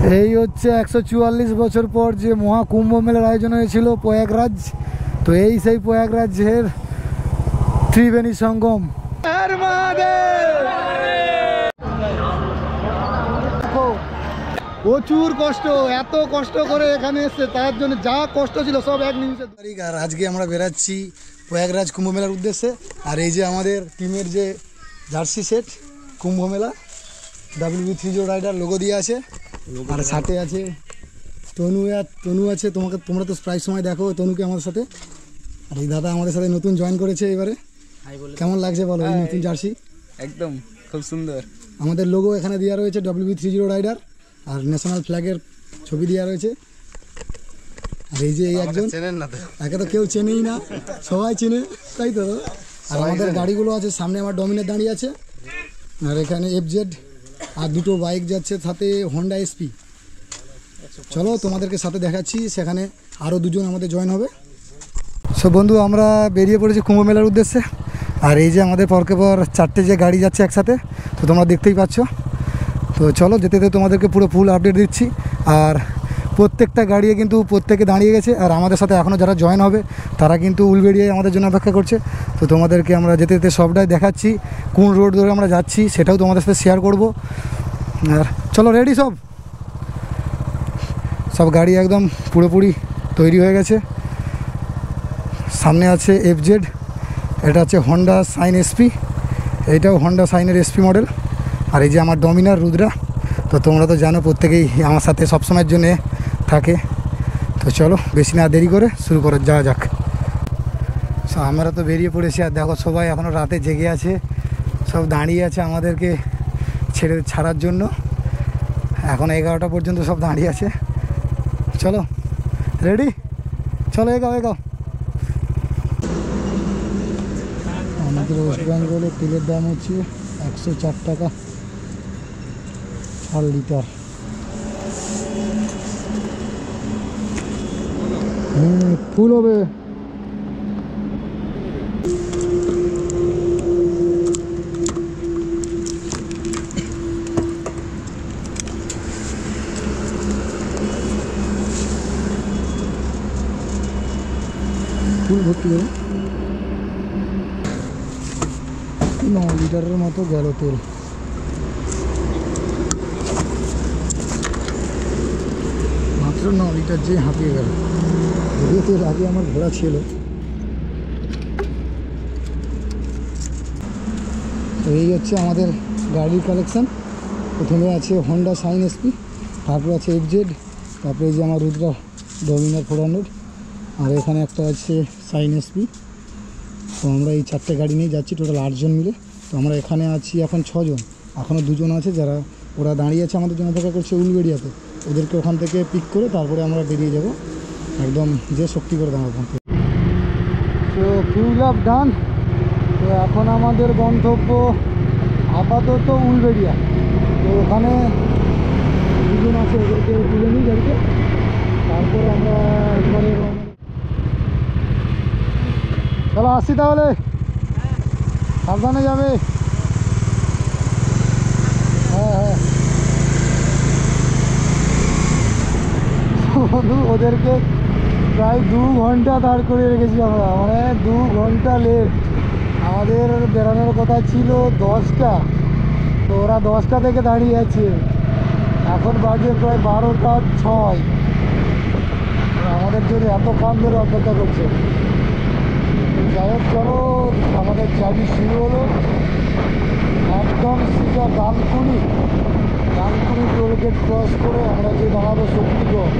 এই হচ্ছে 144 বছর পর যে মহাকুম্ভ মেলার আয়োজন হয়েছিল প্রয়াগরাজ। তো এই সেই প্রয়াগরাজের ত্রিবেণী সঙ্গম। প্রচুর কষ্ট, এত কষ্ট করে এখানে এসছে, তার জন্য যা কষ্ট ছিল সব এক নিমিষে। আর আজকে আমরা বেরাচ্ছি প্রয়াগরাজ কুম্ভ মেলার উদ্দেশ্যে। আর এই যে আমাদের টিমের যে জার্সি সেট কুম্ভ মেলা WB30 রাইডার লোগো দিয়ে আছে। আর সাথে আছে তনু আছে, তোমরা তো প্রায় সময় দেখো তনুকে আমাদের সাথে। আর এই দাদা আমাদের সাথে নতুন জয়েন করেছে এবারে। কেমন লাগছে বলো এই নতুন জার্সি? একদম খুব সুন্দর। আমাদের লোগো এখানে দেওয়া রয়েছে WB30 রাইডার, আর ন্যাশনাল ফ্ল্যাগের ছবি দেওয়া রয়েছে। আর এই যে এই একজন, একে তো কেউ চেনেই না, সবাই চেনে, তাই তো। আর আমাদের গাড়িগুলো আছে, সামনে আমার ডমিনার দাঁড়িয়ে আছে, আর এখানে FZ, আর দুটো বাইক যাচ্ছে, সাথে হন্ডা SP। চলো তোমাদেরকে সাথে দেখাচ্ছি, সেখানে আরও দুজন আমাদের জয়েন হবে। সব বন্ধু আমরা বেরিয়ে পড়েছি কুম্ভ মেলার উদ্দেশ্যে। আর এই যে আমাদের পরকে পর 4টে যে গাড়ি যাচ্ছে একসাথে, তো তোমরা দেখতেই পাচ্ছ। তো চলো যেতে যেতে তোমাদেরকে পুরো ফুল আপডেট দিচ্ছি। আর প্রত্যেকটা গাড়ি কিন্তু প্রত্যেকে দাঁড়িয়ে গেছে, আর আমাদের সাথে এখনও যারা জয়েন হবে তারা কিন্তু উলবেড়িয়ে আমাদের জন্য অপেক্ষা করছে। তো তোমাদেরকে আমরা যেতে যেতে সবটাই দেখাচ্ছি, কোন রোড ধরে আমরা যাচ্ছি সেটাও তোমাদের সাথে শেয়ার করব। আর চলো রেডি, সব গাড়ি একদম পুরোপুরি তৈরি হয়ে গেছে। সামনে আছে FZ, এটা হচ্ছে হন্ডা সাইন SP, এইটাও হন্ডা সাইনের SP মডেল। আর এই যে আমার ডমিনার রুদ্রা, তো তোমরা তো জানো প্রত্যেকেই আমার সাথে সবসময়ের জন্য থাকে। তো চলো বেশি না দেরি করে শুরু করে যাওয়া যাক। আমরা তো বেরিয়ে পড়েছি, আর দেখো সবাই এখনও রাতে জেগে আছে, সব দাঁড়িয়ে আছে আমাদেরকে ছাড়ার জন্য। এখন 11টা পর্যন্ত সব দাঁড়িয়ে আছে। চলো রেডি, চলো এগাও। আমাদের ওয়েস্ট বেঙ্গলে তেলের দাম হচ্ছে 104 টাকা আর লিটার। ফুল হবে। ফুল ভর্তি হবে, 9 লিটারের মতো গেল তেল। মাত্র 9 লিটার যে হাঁপিয়ে গেল। যদিও তেল আগে আমার ঘোরা ছিল। তো এই হচ্ছে আমাদের গাড়ির কালেকশান। প্রথমে আছে হন্ডা সাইন SP, তারপর আছে FZ, তারপরে এই যে আমার রুদ্রা ডমিনার 400, আর এখানে একটা আছে সাইন SP। তো আমরা এই 4টে গাড়ি নিয়ে যাচ্ছি, টোটাল 8 জন মিলে। তো আমরা এখানে আছি এখন 6 জন, এখনও 2 জন আছে যারা ওরা দাঁড়িয়ে আছে আমাদের জন্য অপেক্ষা করছে উলবেড়িয়াতে। ওদেরকে ওখান থেকে পিক করে তারপরে আমরা বেরিয়ে যাব একদম যে শক্তি করে দাঁড়াবো। তো ফিউল আপ ডান। তো এখন আমাদের গন্তব্য আপাতত উলবেড়িয়া। তো ওখানে 2 জন আছে, ওদেরকে তুলে নিই গাড়িতে, তারপরে আমরা একবারে চলো আসছি। তাহলে সাবধানে যাবে। হ্যাঁ বন্ধু, ওদেরকে প্রায় 2 ঘন্টা দাঁড় করে রেখেছি আমরা, মানে 2 ঘন্টা লেট। আমাদের বেরোনোর কথা ছিল 10টা, তো ওরা 10টা থেকে দাঁড়িয়ে আছে। এখন বাজে প্রায় 12টা 6। আমাদের জন্য এত কাম ধরে অপেক্ষা করছে। যাই হোক চলো, আমাদের জার্নি শুরু হলো একদম সোজা ডানকুনি টোল গেট ক্রস করে আমরা যে দাঁড়াবো শক্তিগড়।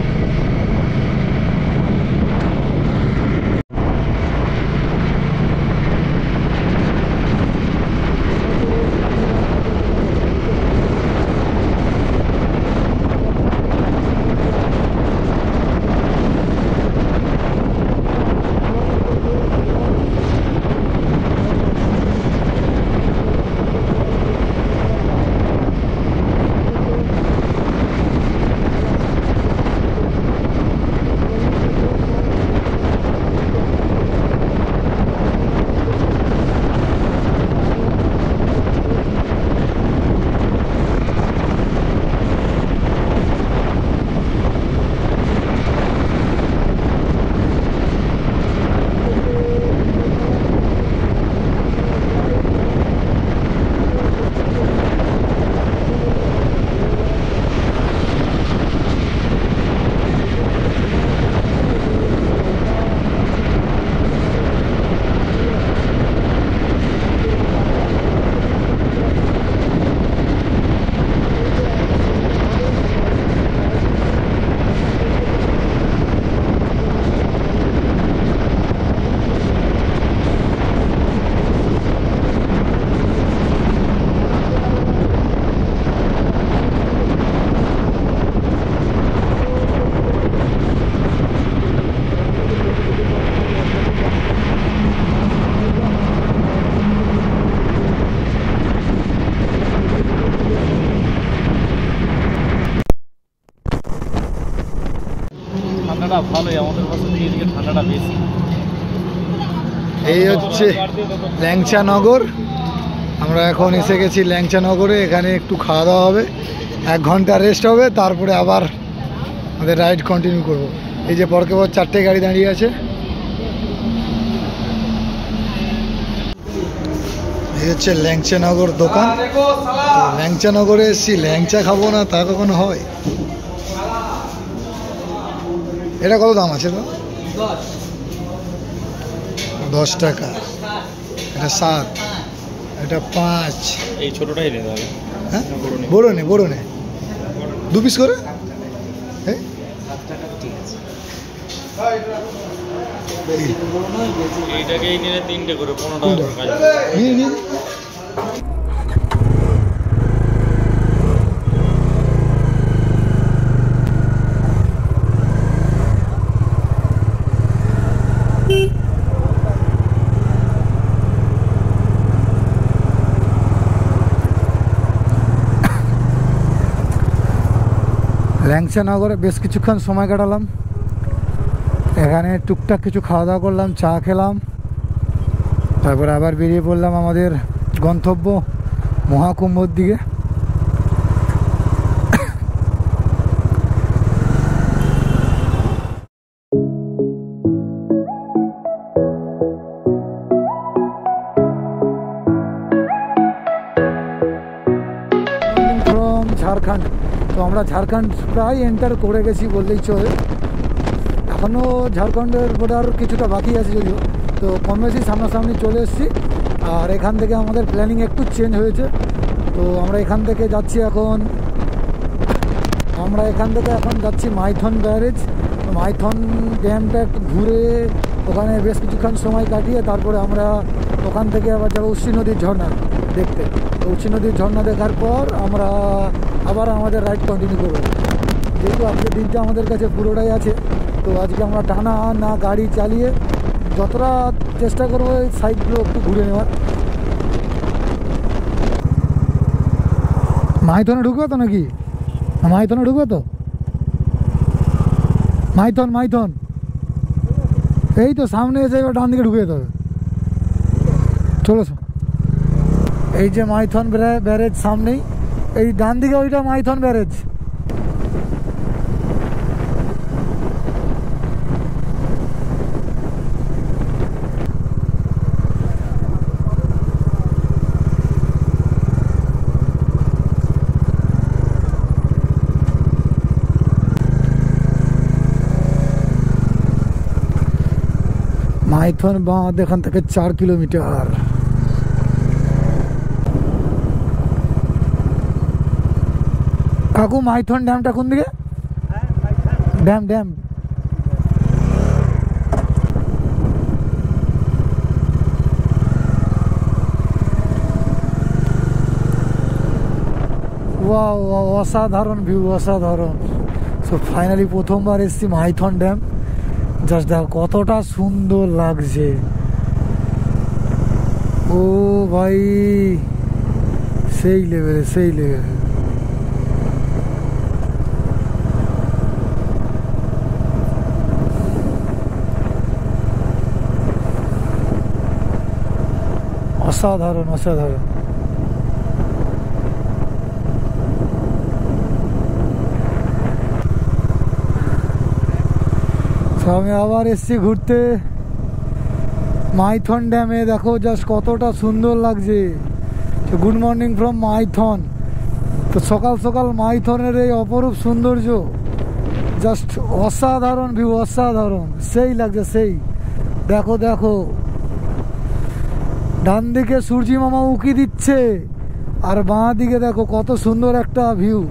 ঠান্ডাটা ভালোই, আমাদের পাশে থেকে এদিকে ঠান্ডাটা বেশি। এই হচ্ছে ল্যাংচা নগর। আমরা এখন এসে গেছি ল্যাংচা নগরে। এখানে একটু খাওয়া দাওয়া হবে, 1 ঘন্টা রেস্ট হবে, তারপরে আবার আমাদের রাইড কন্টিনিউ করব। এই যে পরকে পর 4টে গাড়ি দাঁড়িয়ে আছে। এই হচ্ছে ল্যাংচা নগর দোকান। ল্যাংচা নগরে এসছি, ল্যাংচা খাবো না তা কখনো হয়? এটা কত দাম আছে তো? 10 টাকা। এটা 7, এটা 5। এই ছোটটাই নিতে হবে। হ্যাঁ, বড় নে 2 পিস করে। এইটাকেই নিলে 3টে করে 15 টাকা করে কাজ। নিয়ে ল্যাংচা নগরে বেশ কিছুক্ষণ সময় কাটালাম। এখানে টুকটাক কিছু খাওয়া দাওয়া করলাম, চা খেলাম, তারপরে আবার বেরিয়ে পড়লাম আমাদের গন্তব্য মহাকুম্ভর দিকে। ফ্রম ঝাড়খণ্ড। তো আমরা ঝাড়খণ্ড প্রায় এন্টার করে গেছি বললেই চলে। এখনও ঝাড়খণ্ডের বর্ডার কিছুটা বাকি আছে যদিও, তো কম বেশি সামনাসামনি চলে এসেছি। আর এখান থেকে আমাদের প্ল্যানিং একটু চেঞ্জ হয়েছে। তো আমরা এখান থেকে যাচ্ছি মাইথন ব্যারেজ। মাইথন ড্যামটা একটু ঘুরে ওখানে বেশ কিছুক্ষণ সময় কাটিয়ে তারপরে আমরা ওখান থেকে আবার যাবো উচ্ছি নদীর ঝর্ণা দেখতে। তো উচ্ছি নদীর ঝর্ণা দেখার পর আমরা আবার আমাদের রাইড কন্টিনিউ করবো। যেহেতু আজকের দিনটা আমাদের কাছে পুরোটাই আছে, তো আজকে আমরা টানা না গাড়ি চালিয়ে যতটা চেষ্টা করবো এই সাইডগুলো একটু ঘুরে নেওয়ার। মাইথনে ঢুকবে তো নাকি? মাইথনে ঢুকবে তো? মাইথন এই তো সামনে এসে এবার ডান দিকে ঢুকে যেতে হবে। চলো, এই যে মাইথন ব্যারেজ সামনেই, এই ডান দিকে ওইটা মাইথন ব্যারেজ। মাইথন বাঁধ এখান থেকে 4 কিলোমিটার। কাকু মাইথন ড্যামটা কোন দিকে? ড্যাম ওয়াও, অসাধারণ ভিউ, অসাধারণ। সো ফাইনালি প্রথমবার এসেছি মাইথন ড্যাম। জাস্ট দেখো কতটা সুন্দর লাগছে। ও ভাই, সেই লেভেলে। অসাধারণ। আমি আবার এসছি ঘুরতে মাইথন ড্যামে। দেখো জাস্ট কতটা সুন্দর লাগছে। Good morning from Maithon. তো সকাল সকাল মাইথনের এই অপরূপ সৌন্দর্য, জাস্ট অসাধারণ ভিউ, অসাধারণ, সেই লাগছে সেই। দেখো ডান দিকে সূর্যি মামা উকি দিচ্ছে, আর বাঁ দিকে দেখো কত সুন্দর একটা ভিউ।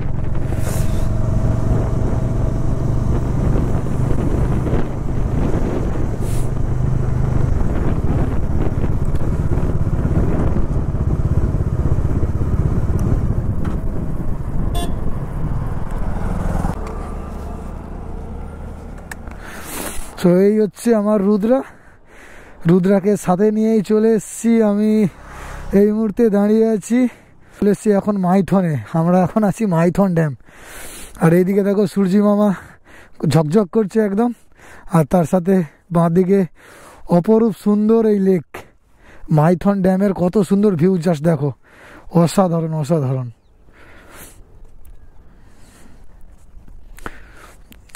তো এই হচ্ছে আমার রুদ্রাকে সাথে নিয়েই চলে এসেছি। আমি এই মুহূর্তে দাঁড়িয়ে আছি, চলে এসেছি এখন মাইথনে। আমরা এখন আছি মাইথন ড্যাম। আর এইদিকে দেখো সূর্যি মামা ঝকঝক করছে একদম। আর তার সাথে বাঁদিকে অপরূপ সুন্দর এই লেক মাইথন ড্যামের কত সুন্দর ভিউ জাস্ট দেখো, অসাধারণ অসাধারণ।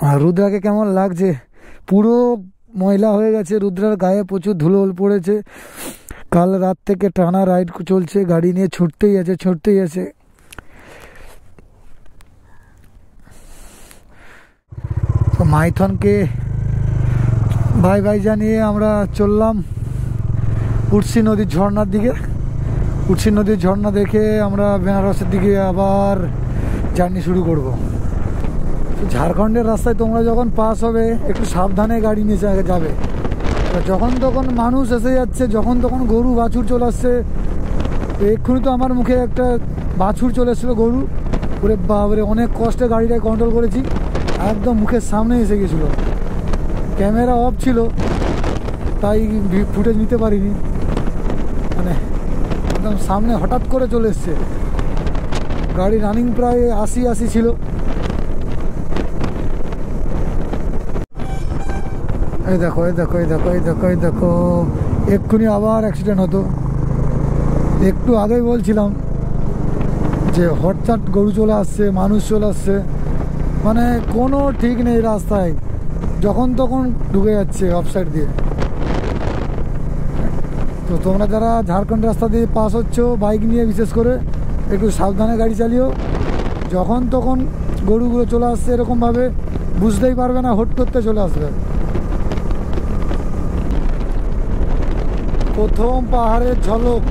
আর রুদ্রাকে কেমন লাগছে? পুরো ময়লা হয়ে গেছে, রুদ্রার গায়ে প্রচুর ধুলো পড়েছে। কাল রাত থেকে টানা রাইড চলছে, গাড়ি নিয়ে ছুটতেই আছে ছুটতেই আছে। তো মাইথনকে ভাই ভাই জানিয়ে আমরা চললাম উটসি নদীর ঝর্ণার দিকে। উটসি নদীর ঝর্ণা দেখে আমরা বেনারসের দিকে আবার জার্নি শুরু করব। ঝাড়খণ্ডের রাস্তায় তোমরা যখন পাস হবে একটু সাবধানে গাড়ি নিয়ে যাবে। যখন তখন মানুষ এসে যাচ্ছে, যখন তখন গরু বাছুর চলে আসছে। এক্ষুনি তো আমার মুখে একটা বাছুর চলে এসেছিলো, গরু। ওরে বাবরে, অনেক কষ্টে গাড়িটাকে কন্ট্রোল করেছি, একদম মুখের সামনে এসে গেছিলো। ক্যামেরা অফ ছিল তাই ফুটেজ নিতে পারিনি, মানে একদম সামনে হঠাৎ করে চলে এসছে। গাড়ি রানিং প্রায় 80 ছিল। এই দেখো এই দেখো এই দেখো এই দেখো এই দেখো, এক্ষুনি আবার অ্যাক্সিডেন্ট হতো। একটু আগেই বলছিলাম যে হঠাৎ গরু চলে আসছে, মানুষ চলে আসছে, মানে কোনো ঠিক নেই রাস্তায়, যখন তখন ঢুকে যাচ্ছে অফসাইড দিয়ে। তো তোমরা যারা ঝাড়খণ্ড রাস্তা দিয়ে পাস হচ্ছ বাইক নিয়ে, বিশেষ করে একটু সাবধানে গাড়ি চালিও। যখন তখন গরুগুলো চলে আসছে এরকমভাবে, বুঝতেই পারবে না, হুট করতে চলে আসবে। প্রথম পাহাড়ের ঝলক।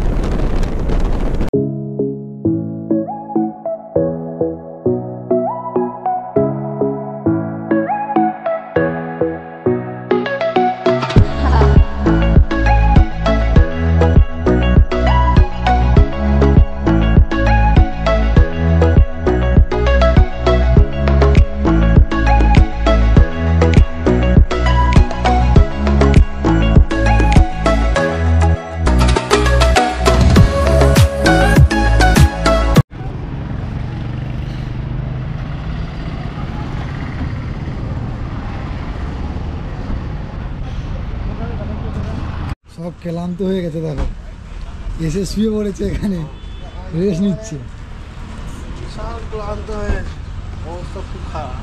সব ক্লান্ত হয়ে গেছে, দেখো এসে শুয়ে পড়েছে এখানে, রেস্ট নিচ্ছে। ক্লান্ত হয়ে অবস্থা খুব খারাপ।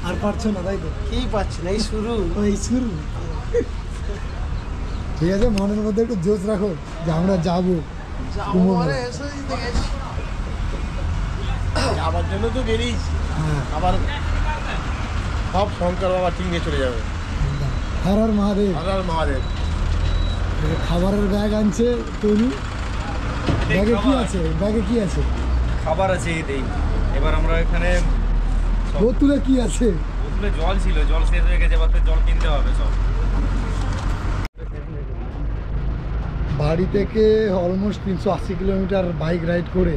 আর পারছো না তাই তো? কি পাচ্ছি না, এই শুরু। ঠিক আছে, মনের মধ্যে একটু জোশ রাখো যে আমরা যাবো। যাবার জন্য তো বেরিয়েছি, আবার সব শঙ্কর বাবা ঠিক নিয়ে চলে যাবে। হর হর মহাদেব। হর হর মহাদেব। খাবারের ব্যাগ আনছে তনু। ব্যাগে কি আছে? ব্যাগে কি আছে? খাবার আছে এই। এবার আমরা এখানে বোতলে কি আছে? বোতলে জল ছিল, জল শেষ হয়ে গেছে, এবার জল কিনতে হবে সব। বাড়ি থেকে অলমোস্ট 380 কিলোমিটার বাইক রাইড করে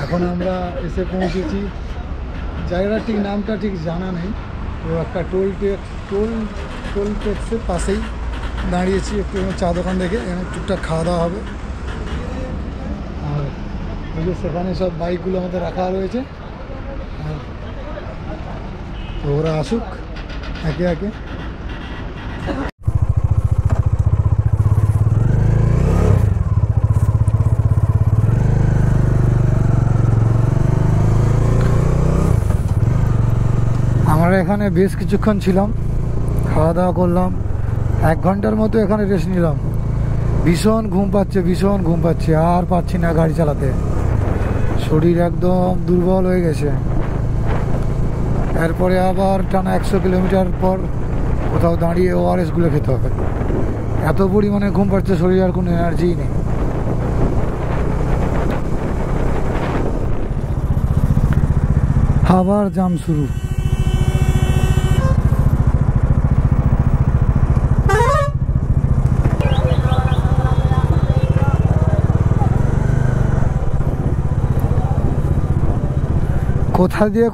এখন আমরা এসে পৌঁছেছি। জায়গাটা ঠিক, নামটা ঠিক জানা নেই। তো একটা টোল ট্যাক্সের পাশেই দাঁড়িয়েছি, একটু চা দোকান দেখে এখানে টুকটাক খাওয়া দাওয়া হবে। আর ওই যে সেখানে সব বাইকগুলো আমাদের রাখা রয়েছে, আর তো ওরা আসুক একে একে। আমরা এখানে বেশ কিছুক্ষণ ছিলাম, খাওয়া দাওয়া করলাম, 1 ঘন্টার মতো এখানে রেস্ট নিলাম। ভীষণ ঘুম পাচ্ছে, আর পাচ্ছি না গাড়ি চালাতে, শরীর একদম দুর্বল হয়ে গেছে। এরপরে আবার টানা 100 কিলোমিটার পর কোথাও দাঁড়িয়ে ORSগুলো খেতে হবে। এত পরিমাণে ঘুম পাচ্ছে, শরীরে আর কোনো এনার্জিই নেই। আবার জাম শুরু।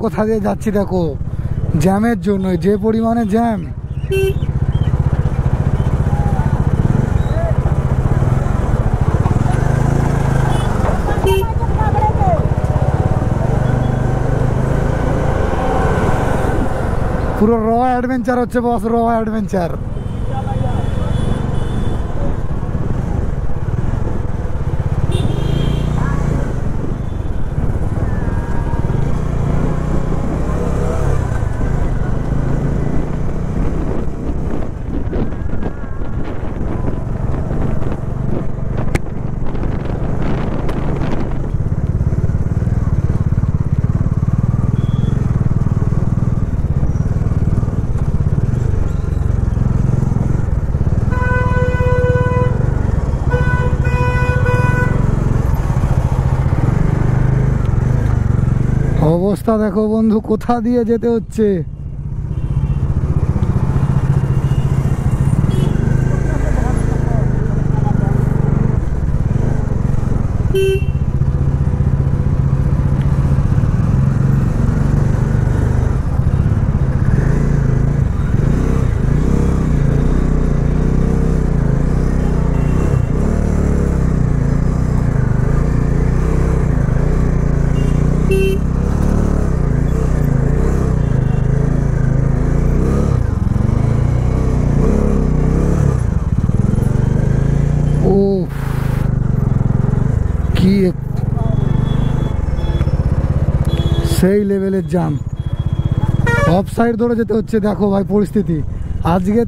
কোথা দিয়ে যাচ্ছি দেখো, জ্যামের জন্য, যে পরিমাণে জ্যাম। পুরো র অ্যাডভেঞ্চার হচ্ছে বস, র অ্যাডভেঞ্চার। অবস্থা দেখো বন্ধু, কোথা দিয়ে যেতে হচ্ছে। কি সেই লেভেলের জ্যাম, অফ সাইড ধরে যেতে হচ্ছে। দেখো ভাই পরিস্থিতি, আজকের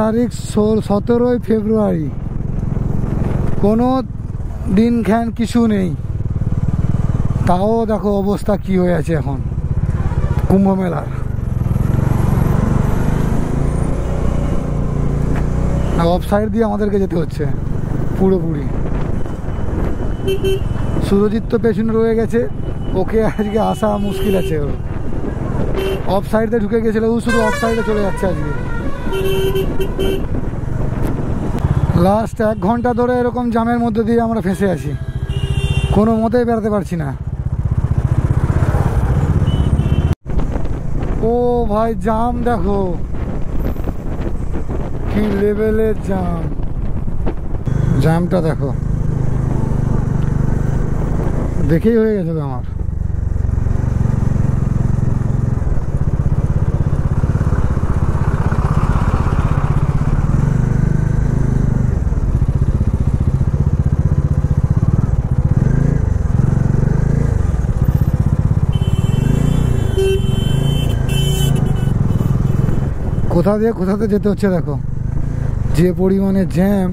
তারিখ 17ই ফেব্রুয়ারি, কোনো দিন খ্যান কিছু নেই, তাও দেখো অবস্থা কি হয়ে আছে এখন কুম্ভ মেলার। অফ সাইড দিয়ে আমাদেরকে যেতে হচ্ছে পুরোপুরি। সুরজিৎ তো পেছনে রয়ে গেছে, ওকে আজকে আসা মুশকিল আছে। ওর অফ সাইডে ঢুকে গেছিল, ও শুধু অফ সাইডে চলে যাচ্ছে আজকে। লাস্ট 1 ঘন্টা ধরে এরকম জ্যামের মধ্যে দিয়ে আমরা ফেঁসে আছি, কোনো মতেই বেরোতে পারছি না। ও ভাই জ্যাম দেখো কি লেভেলের জ্যাম, জ্যামটা দেখো, দেখেই হয়ে গেছে তো আমার। কোথাতে যেতে হচ্ছে দেখো, যে পরিমাণে জ্যাম।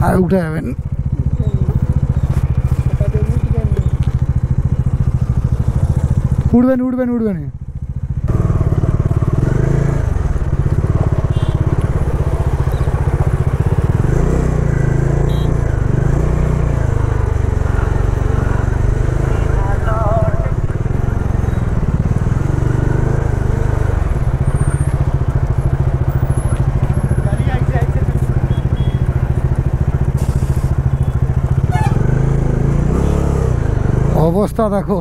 আর উঠে যাবেন, উঠবেন। অবস্থা দেখো,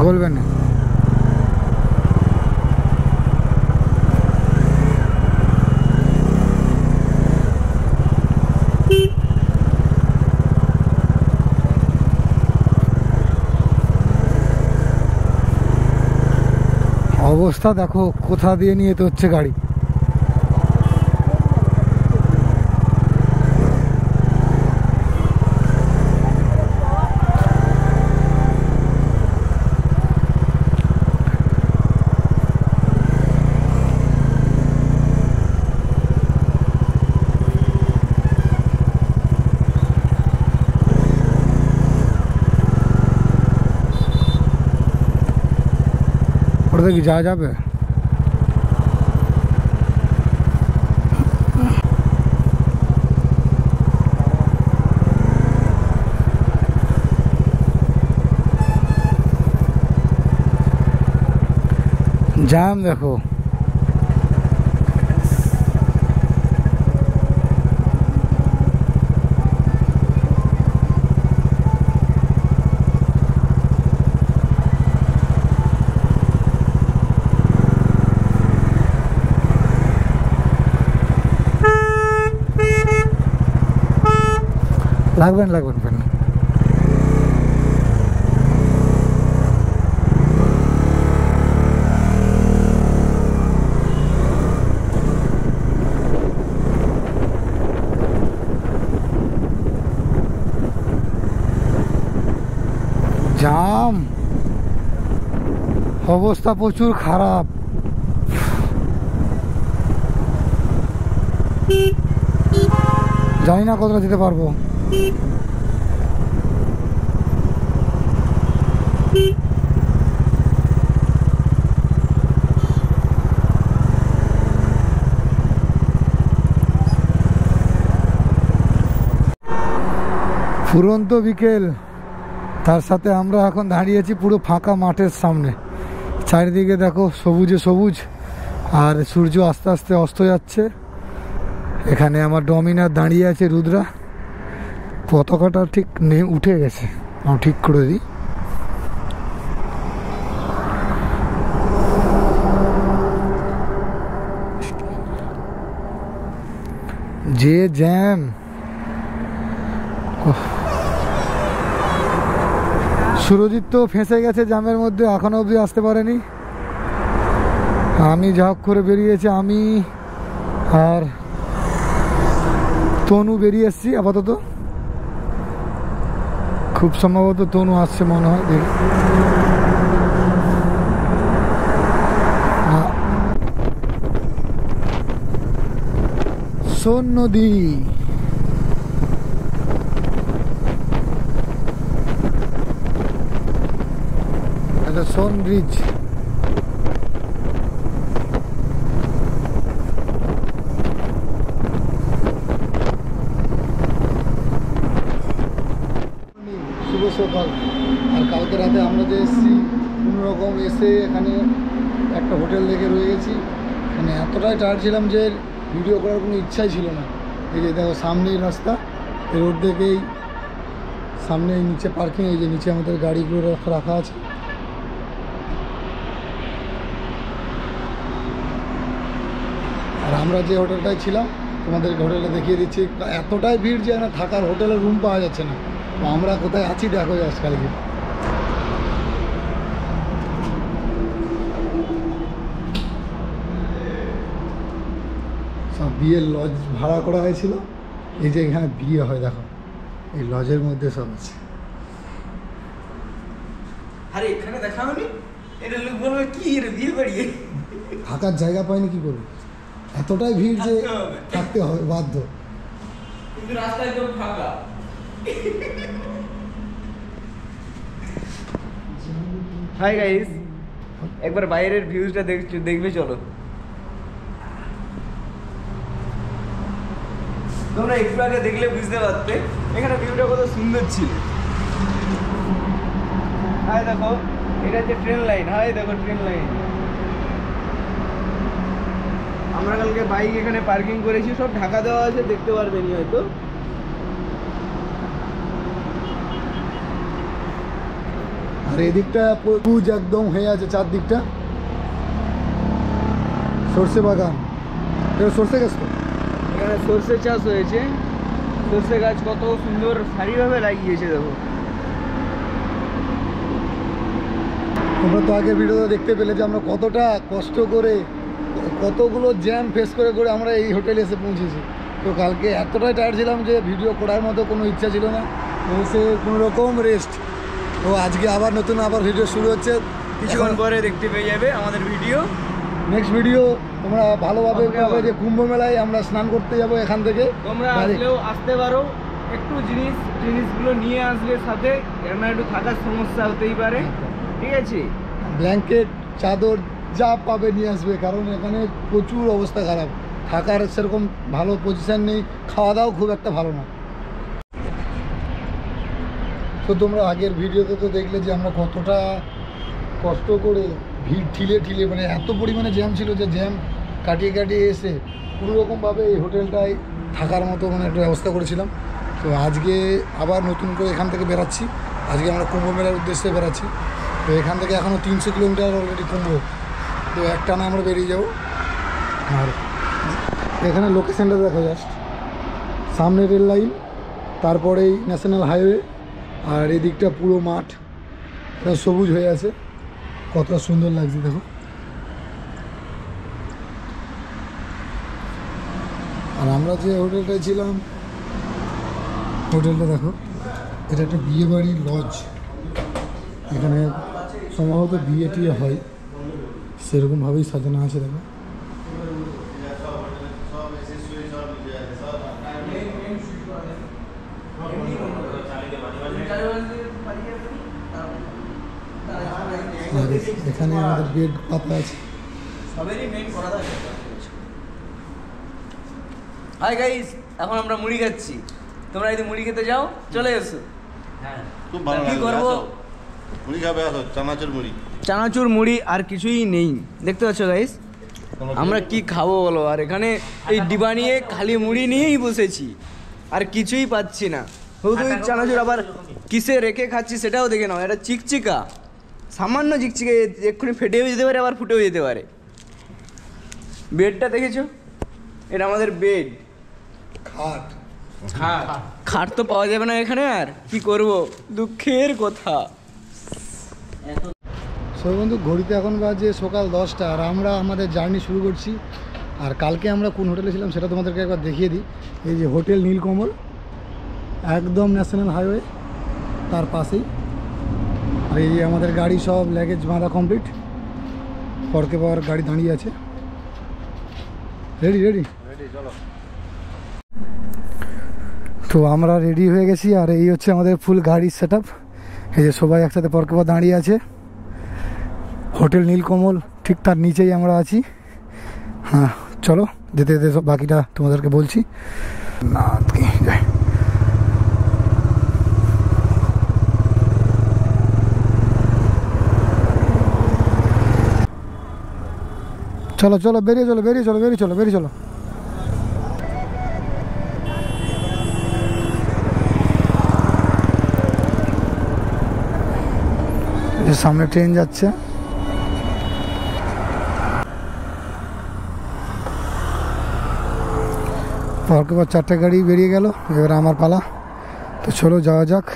বলবেন না। অবস্থা দেখো কোথা দিয়ে নিয়ে যেতে হচ্ছে গাড়ি। এটাতে কি যাওয়া যাবে? জ্যাম দেখো। লাগবেন লাগবেন জাম, অবস্থা প্রচুর খারাপ। জানি না কতটা যেতে পারবো। ফুরন্ত বিকেল, তার সাথে আমরা এখন দাঁড়িয়েছি পুরো ফাঁকা মাঠের সামনে। চারিদিকে দেখো সবুজে সবুজ, আর সূর্য আস্তে আস্তে অস্ত যাচ্ছে। এখানে আমার ডমিনার দাঁড়িয়ে আছে রুদ্রা। পতাকাটা ঠিক উঠে গেছে, আমি ঠিক করে দিই। যে জ্যাম, সুরজিৎ তো ফেঁসে গেছে জ্যামের মধ্যে, এখনো অবধি আসতে পারেনি। আমি যা করে বেরিয়েছি, আমি আর তনু বেরিয়ে এসছি আপাতত। খুব সম্ভবত তনু আসছে মনে হয়, দেখি। সোন নদী, এটা সোন ব্রিজ। শুভ সকাল। আর কালকে রাতে আমরা যে এসেছি কোনোরকম এসে এখানে একটা হোটেল দেখে রয়ে গেছি। মানে এতটাই টায়ার্ড ছিলাম যে ভিডিও করার কোনো ইচ্ছাই ছিল না। এই যে দেখো সামনেই রাস্তা, এই রোড দেখেই সামনে নিচে পার্কিং, এই যে নিচে আমাদের গাড়িগুলো রাখা আছে। আর আমরা যে হোটেলটায় ছিলাম তোমাদের হোটেলে দেখিয়ে দিচ্ছি, এতটাই ভিড় যে না থাকার হোটেলের রুম পাওয়া যাচ্ছে না। তো আমরা কোথায় আছি দেখো আজকালকে। সব বিয়ের লজ ভাড়া করা হয়েছিল, এই যে এখানে বিয়ে হয় দেখো, এই লজের মধ্যে সব আছে। আরে এখানে দেখা হয়নি, এটা লোক বলবে কি রে বিয়ে বাড়ি, থাকার জায়গা পাইনি, কি করবো, এতটাই ভিড় যে থাকতে হবে বাধ্য। কিন্তু রাস্তা একদম ফাঁকা। হাই গাইস, একবার বাইরের ভিউজটা দেখবে চলো। তোমরা একটু আগে দেখলে বুঝতে পারতে এখানে ভিউটা কত সুন্দর ছিল। হাই দেখো, এটা হচ্ছে ট্রেন লাইন। হাই দেখো ট্রেন লাইন। আমরা কালকে বাইক এখানে পার্কিং করেছি, সব ঢাকা দেওয়া আছে, দেখতে পারবেনি হয়তো। আর এদিকটা পুজ একদম হয়ে আছে, চারদিকটা সর্ষে বাগান। এটা সর্ষে গাছ, তো এখানে সর্ষে চাষ হয়েছে। সর্ষে গাছ কত সুন্দর সারিভাবে লাগিয়েছে দেখো। তোমরা তো আগের ভিডিওতে দেখতে পেলে যে আমরা কতটা কষ্ট করে, কতগুলো জ্যাম ফেস করে করে আমরা এই হোটেলে এসে পৌঁছেছি। তো কালকে এতটাই টায়ার্ড ছিলাম যে ভিডিও করার মতো কোনো ইচ্ছা ছিল না, এসে কোনো রকম রেস্ট। তো আজকে আবার নতুন ভিডিও শুরু হচ্ছে, কিছুক্ষণ পরে দেখতে পেয়ে যাবে আমাদের ভিডিও। নেক্সট ভিডিও তোমরা ভালোভাবে পাবে যে কুম্ভ মেলায় আমরা স্নান করতে যাব এখান থেকে। তোমরা আসলেও আসতে পারো, একটু জিনিসগুলো নিয়ে আসলে সাথে, কেননা একটু থাকার সমস্যা হতেই পারে, ঠিক আছে। ব্ল্যাঙ্কেট, চাদর যা পাবে নিয়ে আসবে, কারণ এখানে প্রচুর অবস্থা খারাপ, থাকার সেরকম ভালো পজিশান নেই, খাওয়া দাওয়াও খুব একটা ভালো না। তো তোমরা আগের ভিডিওতে তো দেখলে যে আমরা কতটা কষ্ট করে ভিড় ঠিলে মানে এত পরিমাণে জ্যাম ছিল যে জ্যাম কাটিয়ে এসে কোনোরকমভাবে এই হোটেলটায় থাকার মতো মানে একটা ব্যবস্থা করেছিলাম। তো আজকে আবার নতুন করে এখান থেকে বেরাচ্ছি, আজকে আমরা কুম্ভ মেলার উদ্দেশ্যে বেরাচ্ছি। তো এখান থেকে এখনও 300 কিলোমিটার অলরেডি কুম্ভ, তো একটানা আমরা বেরিয়ে যাব। আর এখানে লোকেশানটা দেখো জাস্ট, সামনে রেল লাইন, তারপরেই ন্যাশনাল হাইওয়ে, আর এদিকটা পুরো মাঠ সবুজ হয়ে আছে, কতটা সুন্দর লাগছে দেখো। আর আমরা যে হোটেলটায় ছিলাম, হোটেলটা দেখো, এটা একটা বিয়ে বাড়ির লজ, এখানে সম্ভবত বিয়ে টিয়ে হয়, সেরকমভাবেই সাজানো আছে দেখো। আর এখানে আমাদের বেড পাতা আছে। হাই গাইস, এখন আমরা মুড়ি খাচ্ছি, তোমরা যদি মুড়ি খেতে যাও চলে এসো। হ্যাঁ, খুব ভালো কি লাগবে, করবো? আসো। মুড়ি খাবে, আসো, চানাচুর মুড়ি। চানাচুর মুড়ি আর কিছুই নেই, দেখতে পাচ্ছ গাইস আমরা কি খাবো বলো। আর এখানে এই ডিবা নিয়ে খালি মুড়ি নিয়েই বসেছি, আর কিছুই পাচ্ছি না। শুধু চানাচুর আবার কিসে রেখে খাচ্ছি সেটাও দেখে নাও, এটা চিকচিকা, সামান্য চিকচিকে, এক্ষুনি ফেটেও যেতে পারে আবার ফুটেও যেতে পারে। বেডটা দেখেছো, এটা আমাদের বেড। খাট খাট তো পাওয়া যাবে না এখানে, আর কি করব, দুঃখের কথা। সব বন্ধু, ঘড়িতে এখন বাজে সকাল 10টা, আর আমরা আমাদের জার্নি শুরু করছি। আর কালকে আমরা কোন হোটেলে ছিলাম সেটা তোমাদেরকে একবার দেখিয়ে দিই। এই যে হোটেল নীলকমল, একদম ন্যাশনাল হাইওয়ে তার পাশেই। আর এই যে আমাদের গাড়ি সব লাগেজ বাঁধা কমপ্লিট, পরকে পাওয়ার গাড়ি দাঁড়িয়ে আছে, রেডি চলো। তো আমরা রেডি হয়ে গেছি, আর এই হচ্ছে আমাদের ফুল গাড়ির সেট আপ। এই যে সবাই একসাথে পরকে পাওয়া দাঁড়িয়ে আছে, হোটেল নীলকমল ঠিক তার নিচেই আমরা আছি। হ্যাঁ চলো যেতে যেতে সব বাকিটা তোমাদেরকে বলছি। না যাই, চলো চলো বেরিয়ে চলো। সামনে ট্রেন যাচ্ছে, পরকে পর 4টে গাড়ি বেরিয়ে গেল, এবার আমার পালা। তো চলো যাওয়া যাক।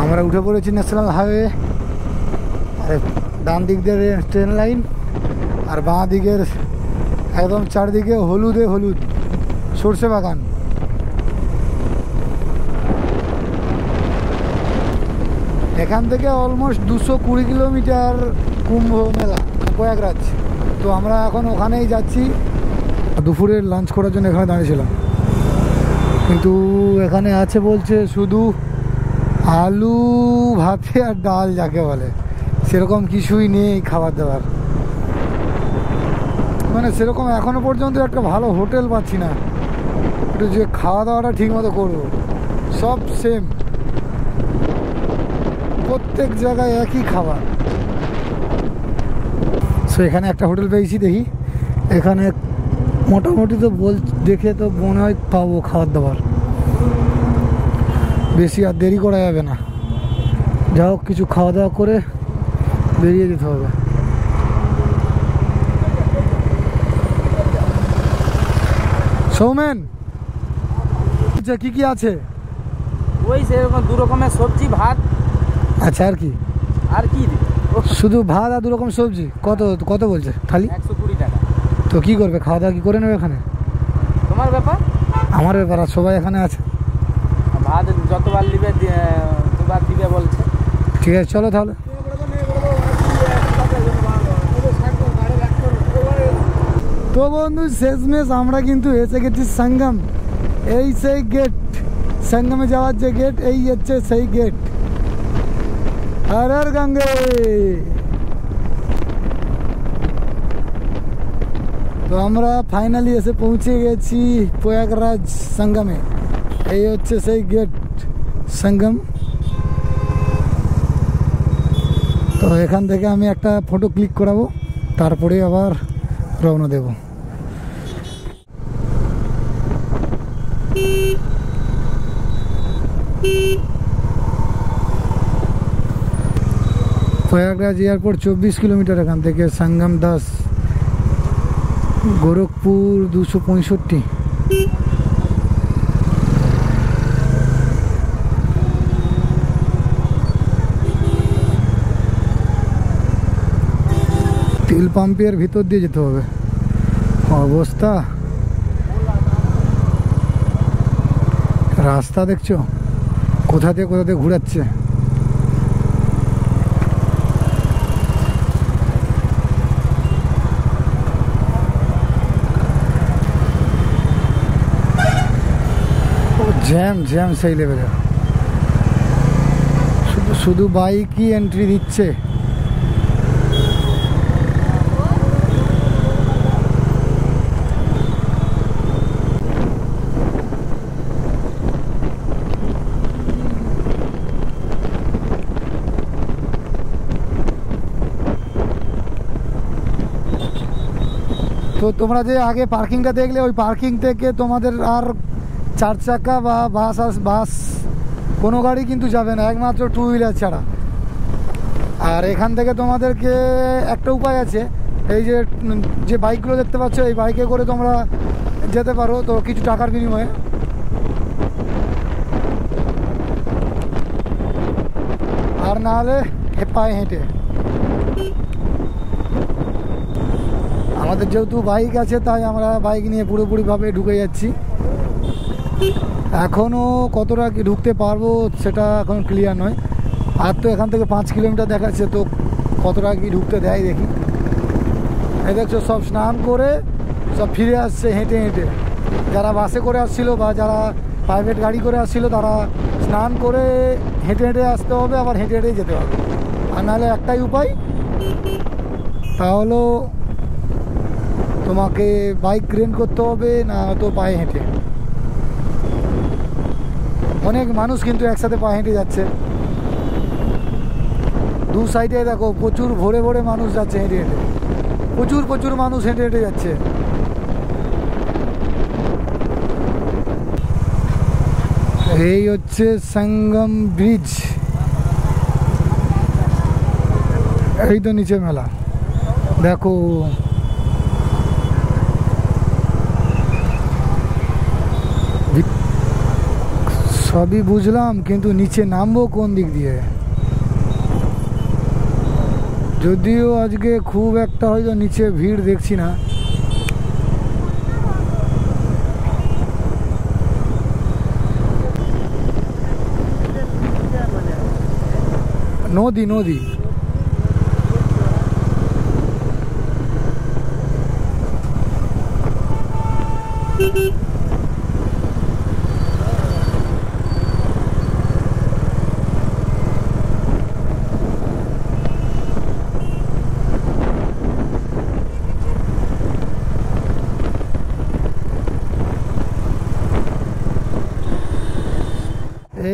আমরা উঠে পড়েছি ন্যাশনাল হাইওয়ে, আর ডান দিক দিয়ে ট্রেন লাইন, আর বাঁ দিকের একদম চারদিকে হলুদ সর্ষে বাগান। এখান থেকে অলমোস্ট 220 কিলোমিটার কুম্ভ মেলা প্রয়াগরাজ। তো আমরা এখন ওখানেই যাচ্ছি, দুপুরের লাঞ্চ করার জন্য এখানে দাঁড়িয়েছিলাম, কিন্তু এখানে আছে বলছে শুধু আলু ভাতে আর ডাল, যাকে বলে সেরকম কিছুই নেই খাবার দাবার, মানে সেরকম এখনো পর্যন্ত একটা ভালো হোটেল পাচ্ছি না, একটু যে খাওয়া দাওয়াটা ঠিক মতো করবো, সব সেম, প্রত্যেক জায়গায় একই খাবার। সো এখানে একটা হোটেল পেয়েছি, দেখি এখানে মোটামুটি তো দেখে তো মনে হয় পাবো খাবার দাবার, বেশি আর দেরি করা যাবে না, যা হোক কিছু খাওয়া দাওয়া করে বেরিয়ে যেতে হবে। সৌমেন কি আছে? ওই সেরকম 2 রকমের সবজি, ভাত, আচ্ছা আর কি শুধু ভাত আর 2 রকম সবজি? কত বলছে থালি? 120 টাকা। তো কি করবে, খাওয়া দাওয়া কি করে নেবে এখানে? তোমার ব্যাপার, আমার ব্যাপার, আর সবাই এখানে আছে। ভাত যতবার নিবে 2বার দিবে বলছে। ঠিক আছে চলো তাহলে। তো বন্ধু শেষমেশ আমরা কিন্তু এসে গেছি সঙ্গম, এই সেই গেট, সঙ্গমে যাওয়ার যে গেট, এই হচ্ছে সেই গেট। হর হর গঙ্গে। তো আমরা ফাইনালি এসে পৌঁছে গেছি প্রয়াগরাজ সঙ্গমে। এই হচ্ছে সেই গেট সঙ্গম। তো এখান থেকে আমি একটা ফটো ক্লিক করাবো, তারপরে আবার রওনা দেব। প্রয়াগরাজ এয়ারপোর্ট 24 কিলোমিটার এখান থেকে, সঙ্গম 10, গোরখপুর 265। তেল পাম্পের ভিতর দিয়ে যেতে হবে। অবস্থা, রাস্তা দেখছো কোথা থেকে ঘুরাচ্ছে। জ্যাম সেই লেভেলের, শুধু বাইকই এন্ট্রি দিচ্ছে। তো তোমরা যে আগে পার্কিংটা দেখলে, ওই পার্কিং থেকে তোমাদের আর 4 চাকা বা বাস কোনো গাড়ি কিন্তু যাবে না, একমাত্র 2 হুইলার ছাড়া। আর এখান থেকে তোমাদেরকে একটা উপায় আছে, এই যে বাইকগুলো দেখতে পাচ্ছ, এই বাইকে করে তোমরা যেতে পারো, তো কিছু টাকার বিনিময়ে। আর না হলে পায়ে হেঁটে। আমাদের যেহেতু বাইক আছে, তাই আমরা বাইক নিয়ে পুরোপুরিভাবে ঢুকে যাচ্ছি। এখনও কতটা কি ঢুকতে পারবো সেটা এখন ক্লিয়ার নয়। আর তো এখান থেকে 5 কিলোমিটার দেখাচ্ছে, তো কতটা কি ঢুকতে দেয় দেখি। এই দেখছো সব স্নান করে সব ফিরে আসছে হেঁটে হেঁটে। যারা বাসে করে আসছিল বা যারা প্রাইভেট গাড়ি করে আসছিল, তারা স্নান করে হেঁটে হেঁটে আসতে হবে, আবার হেঁটে হেঁটেই যেতে হবে। আর নাহলে একটাই উপায়, তাহলে তোমাকে বাইক রেন্ট করতে হবে, না তো পায়ে হেঁটে। অনেক মানুষ কিন্তু একসাথে পায়ে হেঁটে যাচ্ছে। দু সাইডে দেখো প্রচুর ভরে ভরে মানুষ যাচ্ছে হেঁটে হেঁটে, প্রচুর মানুষ হেঁটে হেঁটে যাচ্ছে। এই হচ্ছে সঙ্গম ব্রিজ। এই তো নিচে মেলা দেখো। সবই বুঝলাম, কিন্তু নিচে নামবো কোন দিক দিয়ে? যদিও আজকে খুব একটা হয়তো নিচে ভিড় দেখছি না। নদী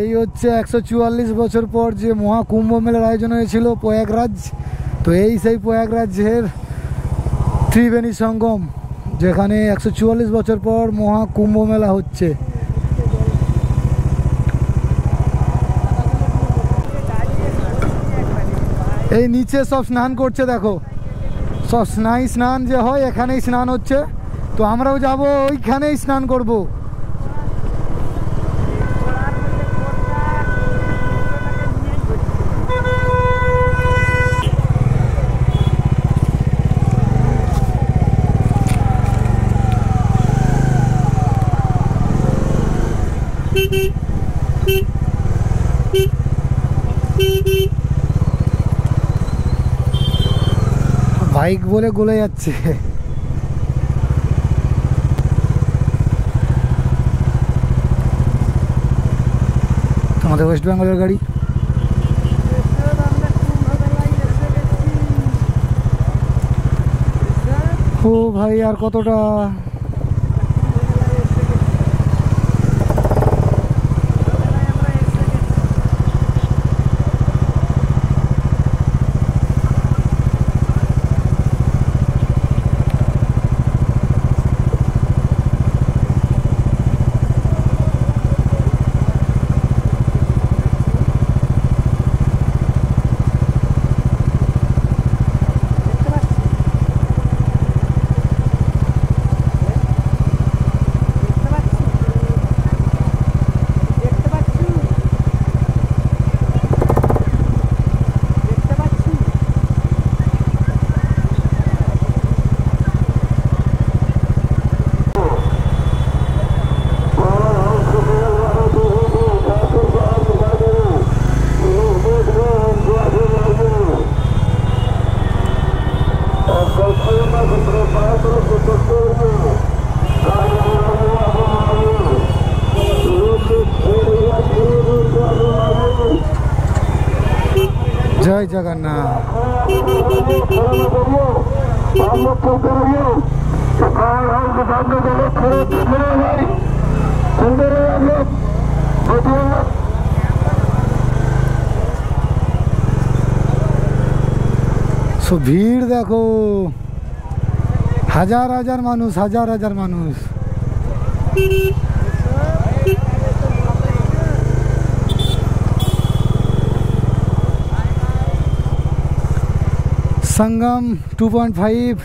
এই হচ্ছে 144 বছর পর যে মহাকুম্ভ মেলার আয়োজন হয়েছিল প্রয়াগরাজ। তো এই সেই প্রয়াগরাজের ত্রিবেণী সঙ্গম, যেখানে 144 বছর পর মহাকুম্ভ মেলা হচ্ছে। এই নিচে সব স্নান করছে দেখো, সব স্নান যে হয় এখানেই স্নান হচ্ছে। তো আমরাও যাব, ওইখানেই স্নান করব। বাইক বলে গলে যাচ্ছে। আমাদের ওয়েস্ট বেঙ্গলের গাড়ি। ও ভাই আর কতটা, জয় জগন্নাথ। সো ভিড় দেখো, হাজার হাজার মানুষ, হাজার হাজার মানুষ। संगम 2.5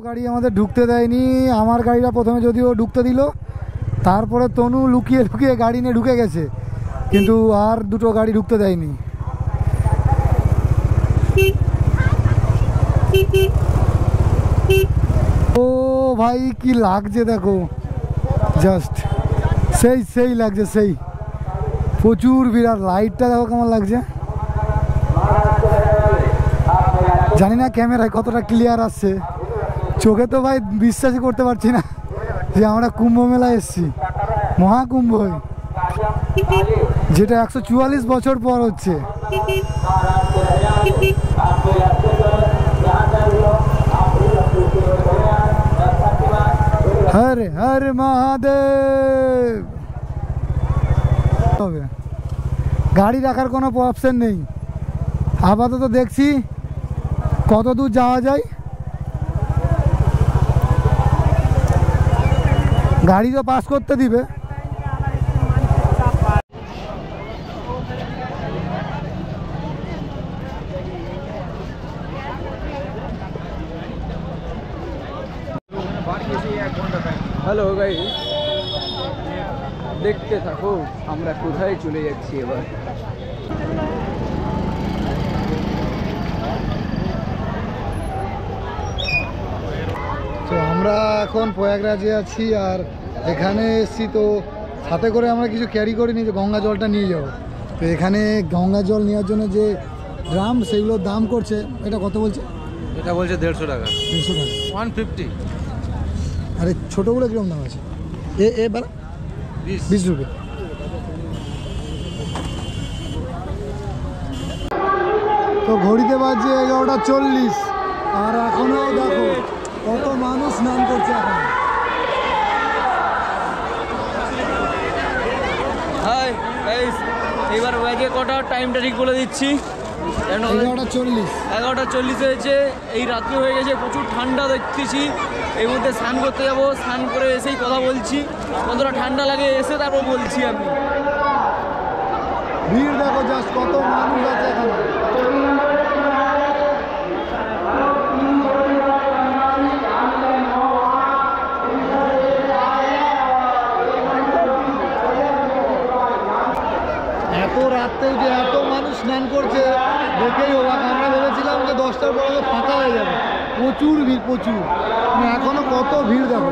গাড়ি আমাদের ঢুকতে দেয়নি। আমার গাড়িটা প্রথমে যদিও ঢুকতে দিল, তারপরে তনু লুকিয়ে লুকিয়ে গাড়ি নিয়ে ঢুকে গেছে, কিন্তু আর দুটো গাড়ি ঢুকতে দেয়নি। ও ভাই কি লাগছে দেখো, জাস্ট সেই সেই লাগছে, সেই প্রচুর বিরাট। লাইটটা দেখো কেমন লাগছে, জানি না ক্যামেরায় কতটা ক্লিয়ার আসছে, চোখে তো ভাই বিশ্বাসই করতে পারছি না যে আমরা কুম্ভ মেলায় এসেছি, মহাকুম্ভ, যেটা 144 বছর পর হচ্ছে। হরে হরে মহাদেব। গাড়ি রাখার কোনো অপশন নেই, আপাতত দেখছি কত দূর যাওয়া যায়। গাড়ি তো পাস করতে দিবে। হ্যালো গাইস, দেখতে থাকো আমরা কোথায় চলে যাচ্ছি এবার। তো আমরা এখন প্রয়াগরাজে আছি, আর এখানে এসছি তো সাথে করে আমরা কিছু ক্যারি করিনি, যে গঙ্গা জলটা নিয়ে যাবো। তো এখানে গঙ্গা জল নেওয়ার জন্য যে ড্রাম, সেগুলোর দাম করছে, এটা কত বলছে? এটা বলছে 150 টাকা, 150 টাকা, 150। আরে ছোটোগুলো কীরকম দাম আছে? এ বারা 20 রুপিয়া। তো ঘড়িতে বাজছে 11:40, আর এখনও দেখো কত মানুষ স্নান করছে এখন। হাই গাইস, এবার ব্যাগে কটা টাইমটা ঠিক বলে দিচ্ছি। 11:40। 11:40 হয়েছে, এই রাত্রি হয়ে গেছে, প্রচুর ঠান্ডা দেখতেছি। এই মধ্যে স্নান করতে যাবো, স্নান করে এসেই কথা বলছি, কতটা ঠান্ডা লাগে এসে তারপর বলছি আমি। ভিড় দেখো জাস্ট, কত মানুষ আছে এখানে। এত রাত্রেও যে এত মানুষ স্নান করছে দেখেই অবাক। আমরা ভেবেছিলাম যে 10টার পর ফাঁকা হয়ে যাবে, প্রচুর ভিড়, প্রচুর। এখনো কত ভিড় দেখো।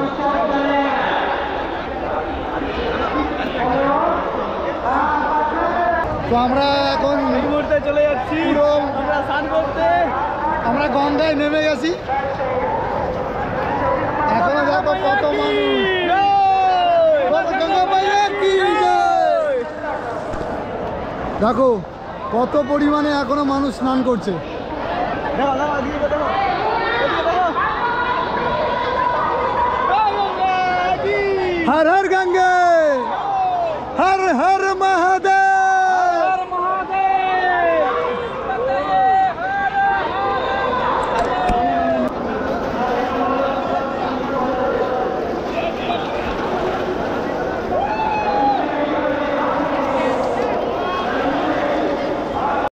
তো আমরা এখন এই মুহূর্তে চলে যাচ্ছি পুরো আমরা স্নান করতে। আমরা গঙ্গায় নেমে গেছি। এখনো দেখো কত মানুষ। গঙ্গা মাইয়া কি জয়। দেখো কত পরিমাণে এখনো মানুষ স্নান করছে। দেখো দেখো এদিকে দেখো, এদিকে দেখো। হর হর গঙ্গা।